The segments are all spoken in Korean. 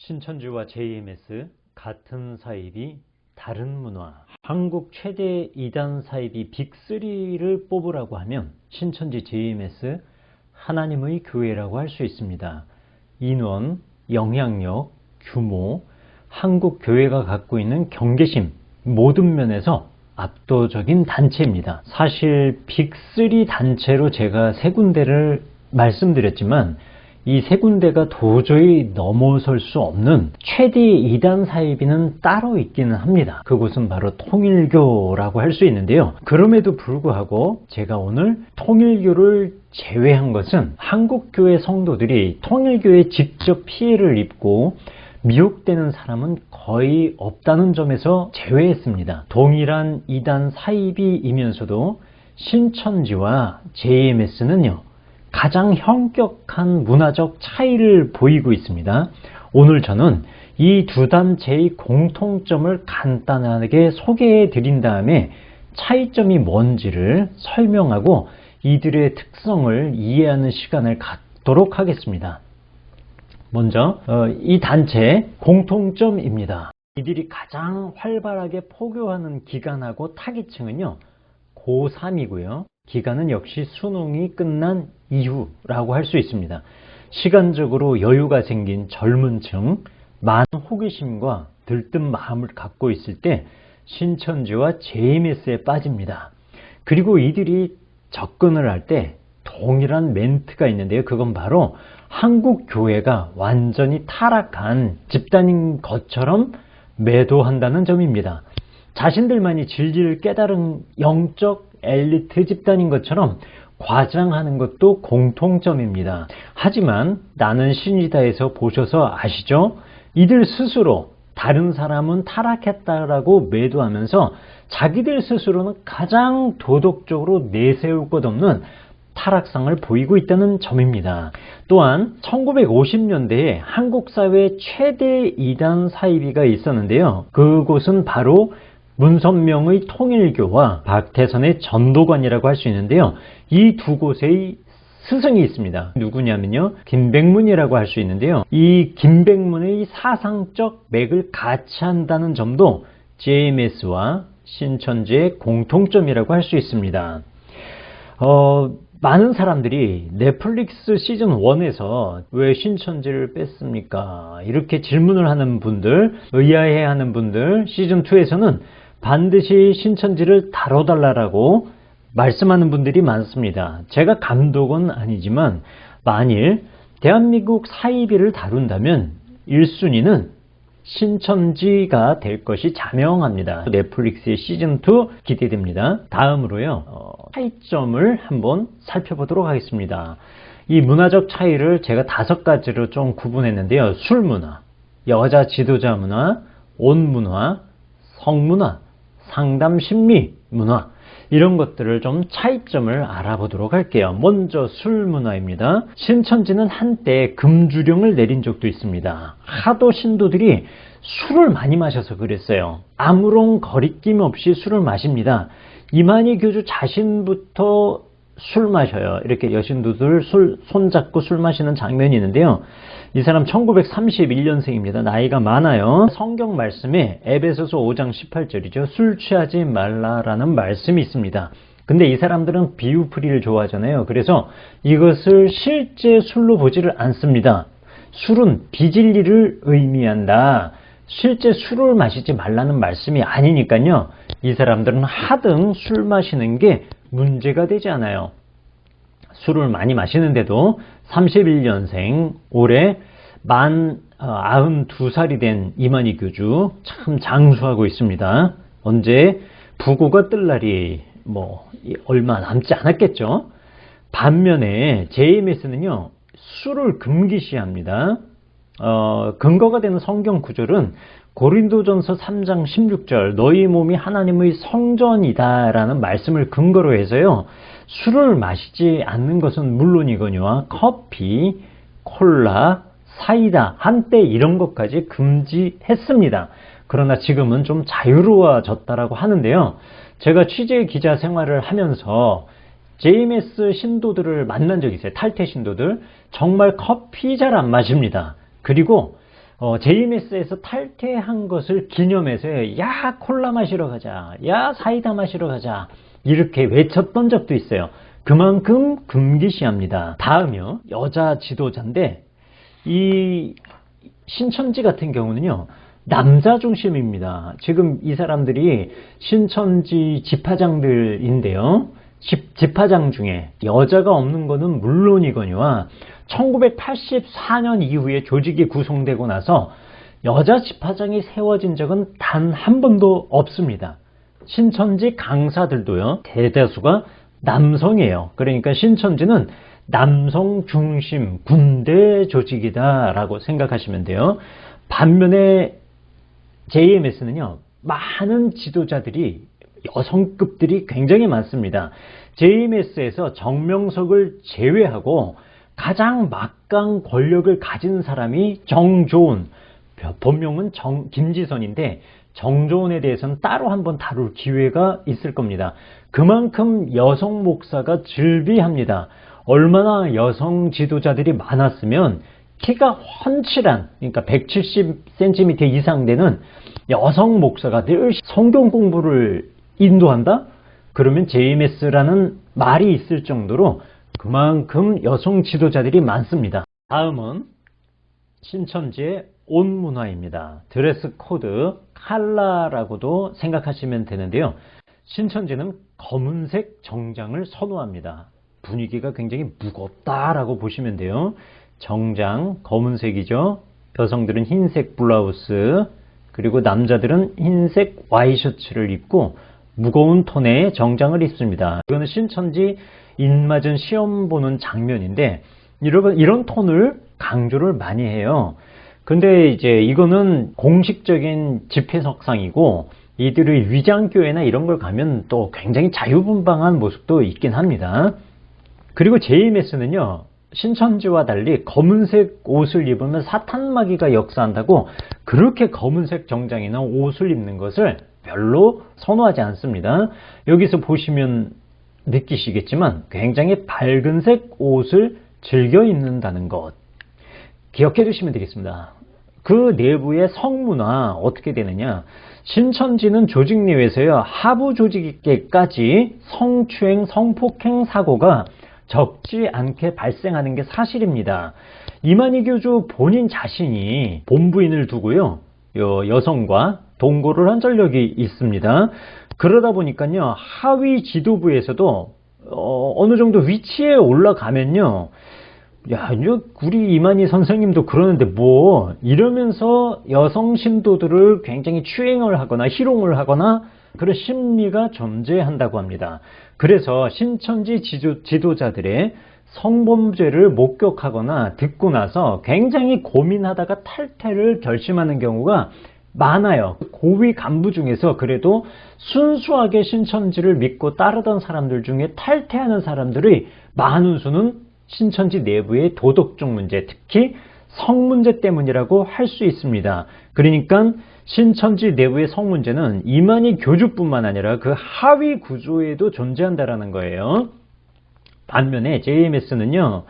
신천지와 JMS 같은 사입이 다른 문화. 한국 최대 이단 사입이 빅3를 뽑으라고 하면 신천지 JMS 하나님의 교회라고 할 수 있습니다. 인원, 영향력, 규모, 한국 교회가 갖고 있는 경계심 모든 면에서 압도적인 단체입니다. 사실 빅3 단체로 제가 세 군데를 말씀드렸지만 이 세 군데가 도저히 넘어설 수 없는 최대 이단 사이비는 따로 있기는 합니다. 그곳은 바로 통일교라고 할 수 있는데요. 그럼에도 불구하고 제가 오늘 통일교를 제외한 것은 한국교회 성도들이 통일교에 직접 피해를 입고 미혹되는 사람은 거의 없다는 점에서 제외했습니다. 동일한 이단 사이비이면서도 신천지와 JMS는요 가장 현격한 문화적 차이를 보이고 있습니다. 오늘 저는 이 두 단체의 공통점을 간단하게 소개해 드린 다음에 차이점이 뭔지를 설명하고 이들의 특성을 이해하는 시간을 갖도록 하겠습니다. 먼저 이 단체의 공통점입니다. 이들이 가장 활발하게 포교하는 기간하고 타깃층은요 고3이고요. 기간은 역시 수능이 끝난 이후라고 할 수 있습니다. 시간적으로 여유가 생긴 젊은 층, 많은 호기심과 들뜬 마음을 갖고 있을 때 신천지와 JMS에 빠집니다. 그리고 이들이 접근을 할 때 동일한 멘트가 있는데요. 그건 바로 한국 교회가 완전히 타락한 집단인 것처럼 매도한다는 점입니다. 자신들만이 질질 깨달은 영적 엘리트 집단인 것처럼 과장하는 것도 공통점입니다. 하지만 나는 신이다에서 보셔서 아시죠? 이들 스스로 다른 사람은 타락했다라고 매도하면서 자기들 스스로는 가장 도덕적으로 내세울 것 없는 타락상을 보이고 있다는 점입니다. 또한 1950년대에 한국 사회 최대 이단 사이비가 있었는데요. 그곳은 바로 문선명의 통일교와 박태선의 전도관이라고 할 수 있는데요. 이 두 곳의 스승이 있습니다. 누구냐면요. 김백문이라고 할 수 있는데요. 이 김백문의 사상적 맥을 같이 한다는 점도 JMS와 신천지의 공통점이라고 할 수 있습니다. 많은 사람들이 넷플릭스 시즌 1에서 왜 신천지를 뺐습니까? 이렇게 질문을 하는 분들, 의아해하는 분들, 시즌 2에서는 반드시 신천지를 다뤄달라고 말씀하는 분들이 많습니다. 제가 감독은 아니지만 만일 대한민국 사이비를 다룬다면 1순위는 신천지가 될 것이 자명합니다. 넷플릭스의 시즌2 기대됩니다. 다음으로요. 차이점을 한번 살펴보도록 하겠습니다. 이 문화적 차이를 제가 5가지로 좀 구분했는데요. 술 문화, 여자 지도자 문화, 옷 문화, 성문화, 상담 심리 문화 이런 것들을 좀 차이점을 알아보도록 할게요. 먼저 술 문화입니다. 신천지는 한때 금주령을 내린 적도 있습니다. 하도 신도들이 술을 많이 마셔서 그랬어요. 아무런 거리낌 없이 술을 마십니다. 이만희 교주 자신부터 술 마셔요. 이렇게 여신도들 손잡고 술 마시는 장면이 있는데요. 이 사람 1931년생입니다. 나이가 많아요. 성경 말씀에 에베소서 5장 18절이죠. 술 취하지 말라라는 말씀이 있습니다. 근데 이 사람들은 비유풀이를 좋아하잖아요. 그래서 이것을 실제 술로 보지를 않습니다. 술은 비진리를 의미한다. 실제 술을 마시지 말라는 말씀이 아니니까요. 이 사람들은 하등 술 마시는 게 문제가 되지 않아요. 술을 많이 마시는데도 31년생 올해 만 92살이 된 이만희 교주 참 장수하고 있습니다. 언제 부고가 뜰 날이 얼마 남지 않았겠죠. 반면에 JMS는요 술을 금기시합니다. 근거가 되는 성경 구절은 고린도전서 3장 16절 너희 몸이 하나님의 성전이다 라는 말씀을 근거로 해서요 술을 마시지 않는 것은 물론이거니와 커피, 콜라, 사이다 한때 이런 것까지 금지했습니다. 그러나 지금은 좀 자유로워졌다라고 하는데요. 제가 취재 기자 생활을 하면서 JMS 신도들을 만난 적이 있어요. 탈퇴 신도들. 정말 커피 잘 안 마십니다. 그리고 JMS에서 탈퇴한 것을 기념해서 야 콜라 마시러 가자, 야 사이다 마시러 가자 이렇게 외쳤던 적도 있어요. 그만큼 금기시합니다. 다음이요, 여자 지도자인데 이 신천지 같은 경우는요 남자 중심입니다. 지금 이 사람들이 신천지 집화장들인데요, 집화장 중에 여자가 없는 것은 물론이거니와 1984년 이후에 조직이 구성되고 나서 여자 집화장이 세워진 적은 단 한 번도 없습니다. 신천지 강사들도요 대다수가 남성이에요. 그러니까 신천지는 남성 중심 군대 조직이다 라고 생각하시면 돼요. 반면에 JMS는요 많은 지도자들이 여성급들이 굉장히 많습니다. JMS에서 정명석을 제외하고 가장 막강 권력을 가진 사람이 정조은, 본명은 김지선인데 정조은에 대해서는 따로 한번 다룰 기회가 있을 겁니다. 그만큼 여성 목사가 즐비합니다. 얼마나 여성 지도자들이 많았으면 키가 훤칠한, 그러니까 170cm 이상 되는 여성 목사가 늘 성경 공부를 인도한다? 그러면 JMS라는 말이 있을 정도로 그만큼 여성 지도자들이 많습니다. 다음은 신천지의 옷 문화입니다. 드레스 코드, 칼라라고도 생각하시면 되는데요. 신천지는 검은색 정장을 선호합니다. 분위기가 굉장히 무겁다라고 보시면 돼요. 정장 검은색이죠. 여성들은 흰색 블라우스, 그리고 남자들은 흰색 와이셔츠를 입고 무거운 톤의 정장을 입습니다. 이거는 신천지 인맞은 시험 보는 장면인데 이런 톤을 강조를 많이 해요. 근데 이제 이거는 공식적인 집회석상이고 이들의 위장교회나 이런 걸 가면 또 굉장히 자유분방한 모습도 있긴 합니다. 그리고 JMS는요 신천지와 달리 검은색 옷을 입으면 사탄마귀가 역사한다고 그렇게 검은색 정장이나 옷을 입는 것을 별로 선호하지 않습니다. 여기서 보시면 느끼시겠지만 굉장히 밝은색 옷을 즐겨 입는다는 것 기억해 두시면 되겠습니다. 그 내부의 성문화 어떻게 되느냐, 신천지는 조직 내에서요 하부 조직에까지 성추행, 성폭행 사고가 적지 않게 발생하는 게 사실입니다. 이만희 교주 본인 자신이 본부인을 두고요 여성과 동거를 한 전력이 있습니다. 그러다 보니까요 하위 지도부에서도 어느 정도 위치에 올라가면요 야, 우리 이만희 선생님도 그러는데 뭐 이러면서 여성 신도들을 굉장히 추행을 하거나 희롱을 하거나 그런 심리가 존재한다고 합니다. 그래서 신천지 지도자들의 성범죄를 목격하거나 듣고 나서 굉장히 고민하다가 탈퇴를 결심하는 경우가 많아요. 고위 간부 중에서 그래도 순수하게 신천지를 믿고 따르던 사람들 중에 탈퇴하는 사람들의 많은 수는 신천지 내부의 도덕적 문제, 특히 성 문제 때문이라고 할 수 있습니다. 그러니까 신천지 내부의 성 문제는 이만희 교주뿐만 아니라 그 하위 구조에도 존재한다라는 거예요. 반면에 JMS는요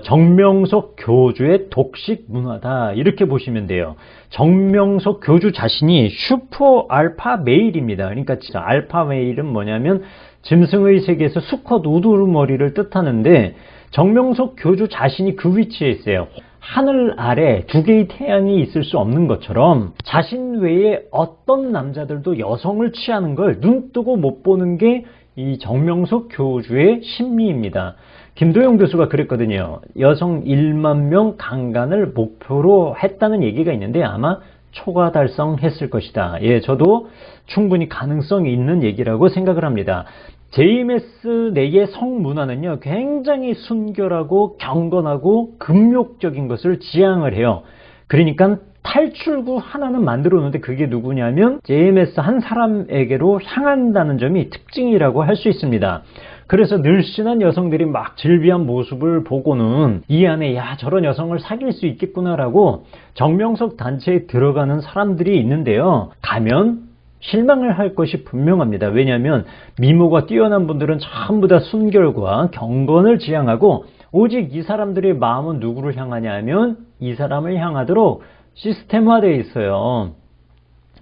정명석 교주의 독식 문화다 이렇게 보시면 돼요. 정명석 교주 자신이 슈퍼 알파 메일입니다. 그러니까 알파 메일은 뭐냐면 짐승의 세계에서 수컷 우두머리를 뜻하는데 정명석 교주 자신이 그 위치에 있어요. 하늘 아래 두 개의 태양이 있을 수 없는 것처럼 자신 외에 어떤 남자들도 여성을 취하는 걸 눈뜨고 못 보는 게 이 정명석 교주의 심리입니다. 김도영 교수가 그랬거든요. 여성 1만 명 강간을 목표로 했다는 얘기가 있는데 아마 초과 달성했을 것이다. 예, 저도 충분히 가능성이 있는 얘기라고 생각을 합니다. JMS 내의 성문화는요 굉장히 순결하고 경건하고 금욕적인 것을 지향을 해요. 그러니까 탈출구 하나는 만들어 놓는데 그게 누구냐면 JMS 한 사람에게로 향한다는 점이 특징이라고 할 수 있습니다. 그래서 늘씬한 여성들이 막 즐비한 모습을 보고는 이 안에 야 저런 여성을 사귈 수 있겠구나라고 정명석 단체에 들어가는 사람들이 있는데요. 가면 실망을 할 것이 분명합니다. 왜냐하면 미모가 뛰어난 분들은 전부 다 순결과 경건을 지향하고 오직 이 사람들의 마음은 누구를 향하냐 하면 이 사람을 향하도록 시스템화되어 있어요.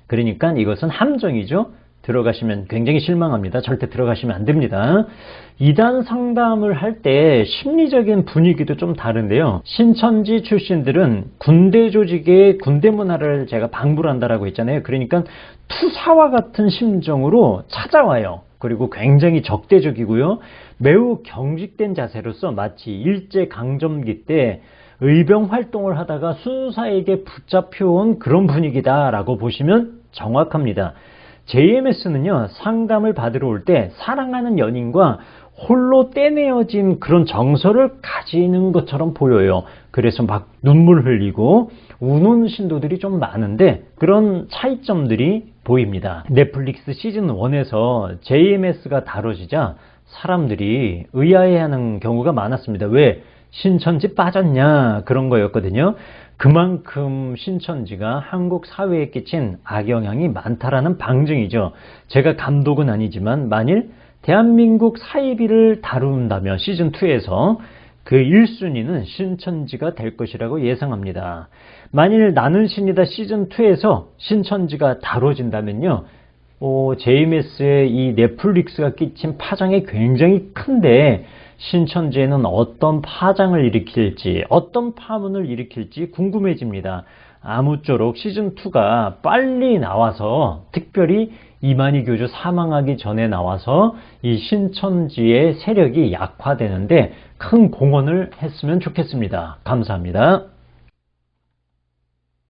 그러니까 이것은 함정이죠. 들어가시면 굉장히 실망합니다. 절대 들어가시면 안 됩니다. 2단 상담을 할 때 심리적인 분위기도 좀 다른데요. 신천지 출신들은 군대 조직의 군대 문화를 제가 방불 한다라고 했잖아요. 그러니까 투사와 같은 심정으로 찾아와요. 그리고 굉장히 적대적이고요. 매우 경직된 자세로서 마치 일제강점기 때 의병 활동을 하다가 순사에게 붙잡혀온 그런 분위기다라고 보시면 정확합니다. JMS는요, 상담을 받으러 올 때 사랑하는 연인과 홀로 떼내어진 그런 정서를 가지는 것처럼 보여요. 그래서 막 눈물 흘리고 우는 신도들이 좀 많은데 그런 차이점들이 보입니다. 넷플릭스 시즌 1에서 JMS가 다뤄지자 사람들이 의아해하는 경우가 많았습니다. 왜? 신천지 빠졌냐? 그런 거였거든요. 그만큼 신천지가 한국 사회에 끼친 악영향이 많다라는 방증이죠. 제가 감독은 아니지만 만일 대한민국 사이비를 다룬다면 시즌2에서 그 1순위는 신천지가 될 것이라고 예상합니다. 만일 나는 신이다 시즌2에서 신천지가 다뤄진다면요. JMS의 이 넷플릭스가 끼친 파장이 굉장히 큰데 신천지에는 어떤 파장을 일으킬지 어떤 파문을 일으킬지 궁금해집니다. 아무쪼록 시즌2가 빨리 나와서 특별히 이만희 교주 사망하기 전에 나와서 이 신천지의 세력이 약화되는데 큰 공헌을 했으면 좋겠습니다. 감사합니다.